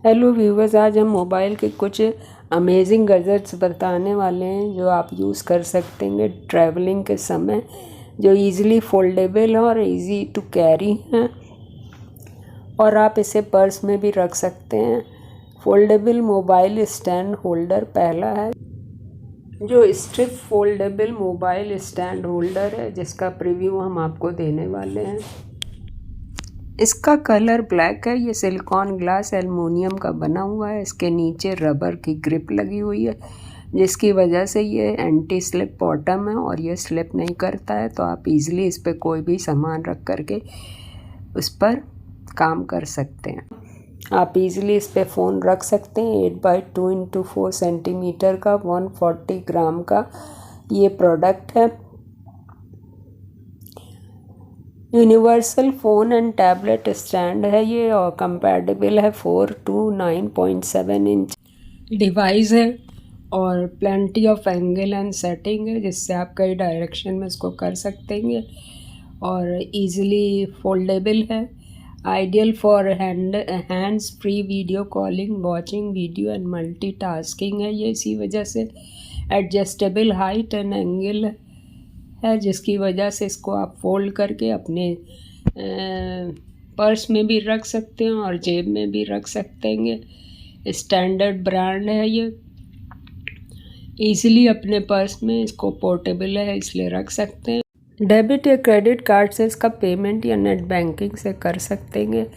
Hello viewers, आज हम mobile के कुछ अमेजिंग गैजेट्स बताने वाले हैं जो आप यूज़ कर सकते हैं ट्रैवलिंग के समय, जो इजीली फोल्डेबल और इजी टू कैरी हैं और आप इसे पर्स में भी रख सकते हैं। फोल्डेबल मोबाइल स्टैंड होल्डर पहला है, जो strip foldable mobile stand holder है, जिसका प्रीव्यू हम आपको देने वाले हैं। इसका कलर ब्लैक है। ये सिलिकॉन ग्लास एल्युमिनियम का बना हुआ है। इसके नीचे रबर की ग्रिप लगी हुई है, जिसकी वजह से ये एंटी स्लिप बॉटम है और ये स्लिप नहीं करता है। तो आप इजीली इस पर कोई भी सामान रख करके उस पर काम कर सकते हैं। आप इजीली इस पर फ़ोन रख सकते हैं। 8x2x4 सेंटीमीटर का 140 ग्राम का ये प्रोडक्ट है। Universal phone and tablet stand है ये, और कंपैटिबल है 4 to 9.7 इंच डिवाइस है और plenty of angle and setting है, जिससे आप कई डायरेक्शन में इसको कर सकते हैं और इजीली फोल्डेबल है। Ideal for hands free video calling, watching video and multitasking है ये। इसी वजह से एडजस्टेबल हाइट एंड एंगल है, जिसकी वजह से इसको आप फोल्ड करके अपने पर्स में भी रख सकते हैं और जेब में भी रख सकते हैं। स्टैंडर्ड ब्रांड है ये। इजीली अपने पर्स में इसको पोर्टेबल है, इसलिए रख सकते हैं। डेबिट या क्रेडिट कार्ड से इसका पेमेंट या नेट बैंकिंग से कर सकते हैं।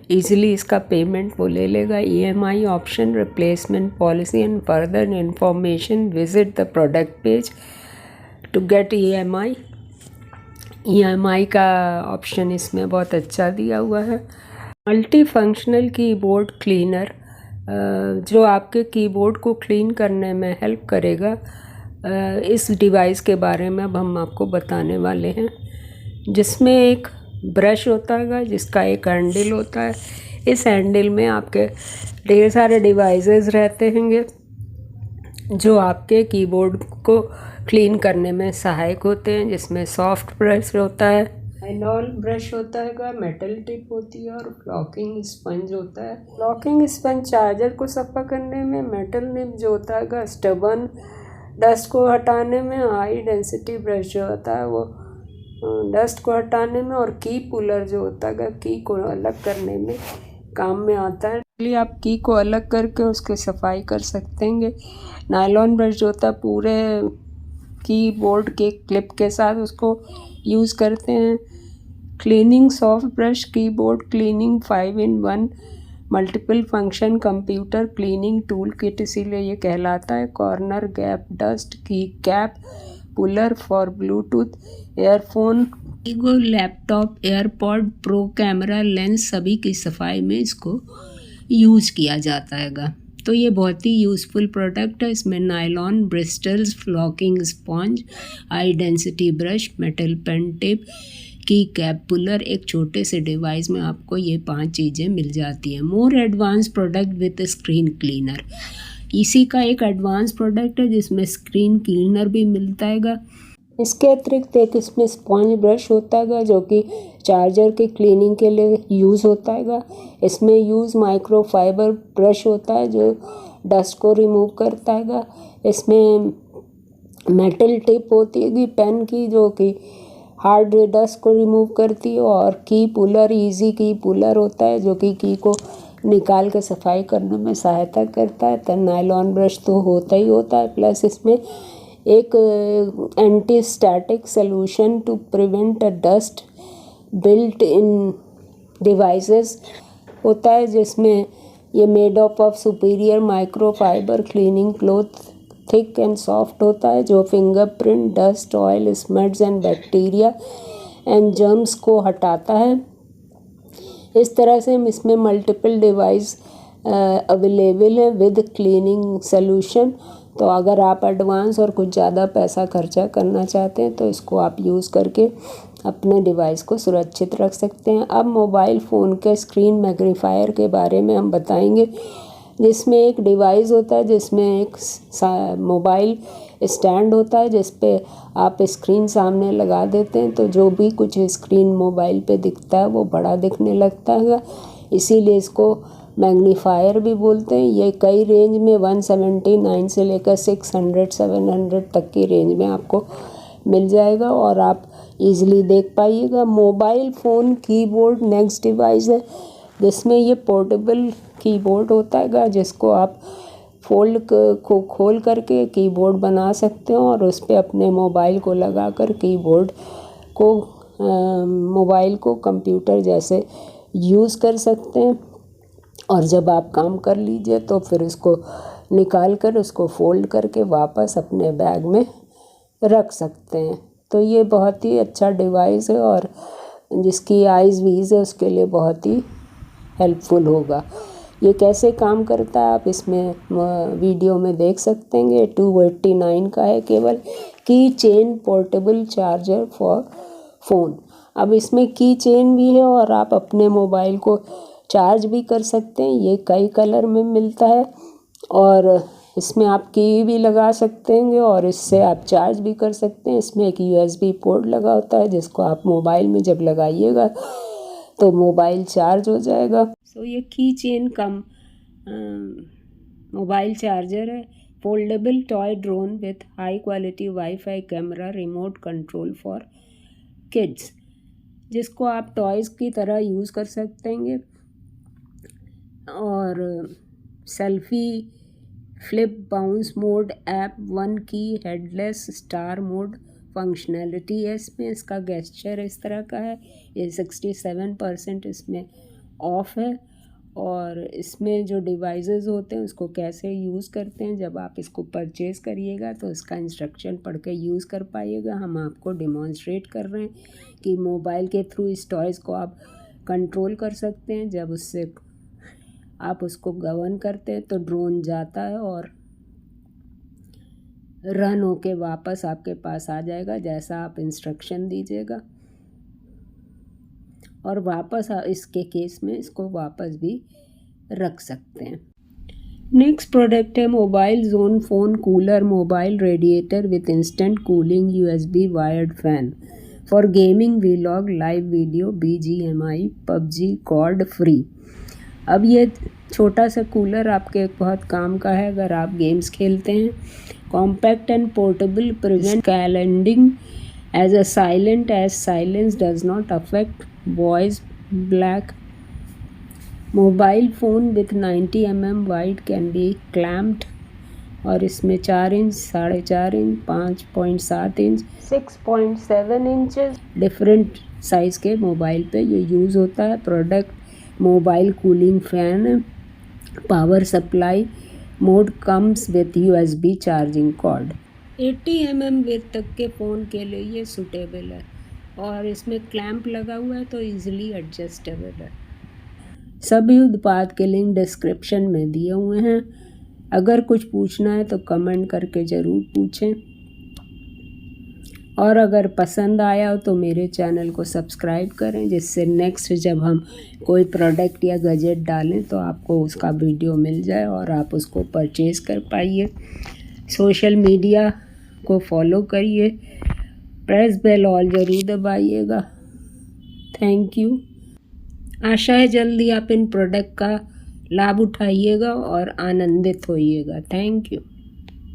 इजीली इसका पेमेंट वो ले लेगा। EMI option, replacement policy and further information visit the product page to get EMI का ऑप्शन इसमें बहुत अच्छा दिया हुआ है। मल्टी फंक्शनल कीबोर्ड क्लीनर, जो आपके कीबोर्ड को क्लीन करने में हेल्प करेगा। इस डिवाइस के बारे में अब हम आपको बताने वाले हैं, जिसमें एक ब्रश होता है, जिसका एक हैंडल होता है। इस हैंडल में आपके ढेर सारे डिवाइसेस रहते हैं जो आपके कीबोर्ड को क्लीन करने में सहायक होते हैं, जिसमें सॉफ्ट ब्रश होता है, नाइलॉन ब्रश होता है, मेटल टिप होती है और फ्लॉकिंग स्पंज होता है। फ्लॉकिंग स्पंज चार्जर को सफ़ा करने में, मेटल निप जो होता है स्टबन डस्ट को हटाने में, हाई डेंसिटी ब्रश जो होता है वो डस्ट को हटाने में, और की पुलर जो होता है की को अलग करने में काम में आता है। इसलिए आप की को अलग करके उसकी सफाई कर सकते हैं। नायलॉन ब्रश जो होता है पूरे कीबोर्ड के क्लिप के साथ उसको यूज़ करते हैं। Cleaning soft brush keyboard cleaning 5-in-1 multiple function computer cleaning tool kit, इसीलिए ये कहलाता है। कॉर्नर गैप डस्ट की cap puller for Bluetooth earphone, laptop, AirPod pro, camera, lens, सभी की सफाई में इसको यूज़ किया जाता है। तो ये बहुत ही यूज़फुल प्रोडक्ट है। इसमें nylon bristles, flocking sponge, high density brush, metal pen tip, key cap puller, एक छोटे से डिवाइस में आपको ये 5 चीज़ें मिल जाती हैं। More advance product with screen cleaner, इसी का एक एडवांस प्रोडक्ट है जिसमें स्क्रीन क्लीनर भी मिलता है। इसके अतिरिक्त एक इसमें स्पॉन्ज ब्रश होता है जो कि चार्जर के क्लीनिंग के लिए यूज़ होता है। इसमें यूज़ माइक्रोफाइबर ब्रश होता है जो डस्ट को रिमूव करता है। इसमें मेटल टिप होती है पेन की, जो कि हार्ड डस्ट को रिमूव करती है, और की पुलर, इजी की पुलर होता है जो कि की को निकाल के सफाई करने में सहायता करता है। तो नायलॉन ब्रश तो होता ही होता है, प्लस इसमें एक anti static solution to prevent a dust built in devices होता है, जिसमें ये made up of superior microfiber cleaning cloth, thick and soft होता है, जो fingerprint, dust, oil, smudges and bacteria and germs को हटाता है। इस तरह से इसमें मल्टीपल डिवाइस अवेलेबल है विद क्लीनिंग सोल्यूशन। तो अगर आप एडवांस और कुछ ज़्यादा पैसा खर्चा करना चाहते हैं तो इसको आप यूज़ करके अपने डिवाइस को सुरक्षित रख सकते हैं। अब मोबाइल फ़ोन के स्क्रीन मैग्नीफायर के बारे में हम बताएंगे, जिसमें एक डिवाइस होता है, जिसमें एक मोबाइल स्टैंड होता है, जिस पे आप स्क्रीन सामने लगा देते हैं तो जो भी कुछ स्क्रीन मोबाइल पे दिखता है वो बड़ा दिखने लगता है। इसीलिए इसको मैग्नीफायर भी बोलते हैं। ये कई रेंज में 179 से लेकर 600 700 तक की रेंज में आपको मिल जाएगा और आप इजीली देख पाइएगा। Mobile phone keyboard next device है जिसमें ये पोर्टेबल कीबोर्ड होता है जिसको आप फोल्ड को खोल करके कीबोर्ड बना सकते हो और उस पर अपने मोबाइल को लगाकर कीबोर्ड को मोबाइल को कंप्यूटर जैसे यूज़ कर सकते हैं। और जब आप काम कर लीजिए तो फिर उसको निकाल कर उसको फोल्ड करके वापस अपने बैग में रख सकते हैं। तो ये बहुत ही अच्छा डिवाइस है और जिसकी आइज़ वीज़ है उसके लिए बहुत ही हेल्पफुल होगा। ये कैसे काम करता है आप इसमें वीडियो में देख सकते हैं। 289 का है केवल। की chain portable charger for phone. अब इसमें की चेन भी है और आप अपने मोबाइल को चार्ज भी कर सकते हैं। ये कई कलर में मिलता है और इसमें आप की भी लगा सकते हैं और इससे आप चार्ज भी कर सकते हैं। इसमें एक USB पोर्ट लगा होता है जिसको आप मोबाइल में जब लगाइएगा तो मोबाइल चार्ज हो जाएगा। ये की चेन कम मोबाइल चार्जर है। Foldable toy drone with high quality wifi camera remote control for kids, जिसको आप टॉयज़ की तरह यूज़ कर सकते हैं। और selfie flip bounce mode app 1 की हेडलेस स्टार मोड फंक्शनैलिटी है इसमें। इसका गेस्चर इस तरह का है। ये 67% इसमें ऑफ है। और इसमें जो डिवाइसेस होते हैं उसको कैसे यूज़ करते हैं जब आप इसको परचेज़ करिएगा तो इसका इंस्ट्रक्शन पढ़ के यूज़ कर पाइएगा। हम आपको डिमॉन्स्ट्रेट कर रहे हैं कि मोबाइल के थ्रू इस टॉयज़ को आप कंट्रोल कर सकते हैं। जब उससे आप उसको गवर्न करते हैं तो ड्रोन जाता है और रन होके वापस आपके पास आ जाएगा जैसा आप इंस्ट्रक्शन दीजिएगा। और वापस इसके केस में इसको वापस भी रख सकते हैं। नेक्स्ट प्रोडक्ट है mobile zone phone cooler mobile radiator with instant cooling USB wired fan for gaming vlog live video BGMI PUBG COD free. अब ये छोटा सा कूलर आपके बहुत काम का है अगर आप गेम्स खेलते हैं। कॉम्पैक्ट एंड पोर्टेबल, प्रिवेंट स्कैलैंडिंग edge a silent edge silence does not affect voice black. Mobile phone with 90 mm wide can be clamped और इसमें 4 inch 4.5 inch 5.7 inch 6.7 inches different size के मोबाइल पे ये यूज़ होता है। Product mobile cooling fan power supply mode comes with USB charging cord. 80 mm with तक के phone के लिए ये सूटेबल है और इसमें क्लैंप लगा हुआ है तो इजीली एडजस्टेबल है। सभी उत्पाद के लिंक डिस्क्रिप्शन में दिए हुए हैं। अगर कुछ पूछना है तो कमेंट करके ज़रूर पूछें और अगर पसंद आया हो तो मेरे चैनल को सब्सक्राइब करें जिससे नेक्स्ट जब हम कोई प्रोडक्ट या गैजेट डालें तो आपको उसका वीडियो मिल जाए और आप उसको परचेज़ कर पाइए। सोशल मीडिया को फॉलो करिए। प्रेस बेल ऑल ज़रूर दबाइएगा। Thank you. आशा है जल्दी आप इन प्रोडक्ट का लाभ उठाइएगा और आनंदित होइएगा। Thank you.